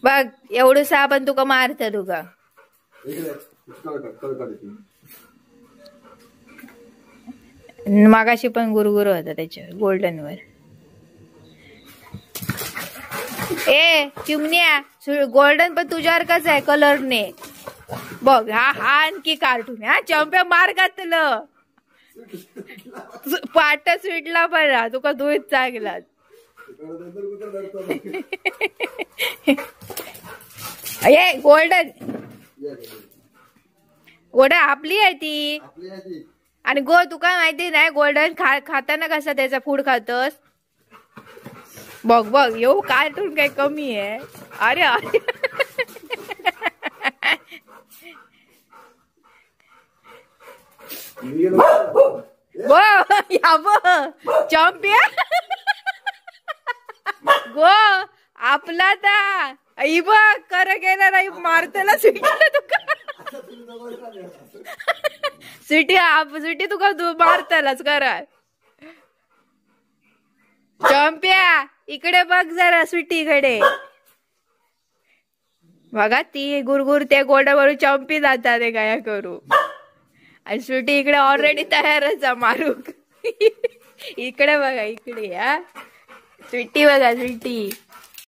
बघ एवढं आपण तुका मारत तुका मागाशी पण गुरगुर होता त्याच्यावर गोल्डन वर. ए चिमण्या गोल्डन पण तुझ्यावर कस आहे कलरने बघ. हा आणखी कार्टून हा चंप्या मार घातलं पाट स्वीटला पण तुका दूध चांगला. ये गोल्डन गोल्डन आपली आहे ती. आणि गो तुका माहिती नाही गोल्डन खाताना कसा त्याचा फूड खातस. बघ बघ येऊ कार्टून काय कमी आहे. अरे अरे चॉम्पिया गो आपला ता बघ कर गेला नाही मारतेला सुटी तुका सुटी तुका मारतालाच करा. चॉम्पिया इकडे बघ जरा सुटीकडे बघा ती गुरगुर त्या गोड्यावर चॉम्पी जातात ते काय करू. आणि सुटी इकडे ऑलरेडी तयारच आहे मारू. इकडे बघा इकडे हा सुटी बघा सुटी.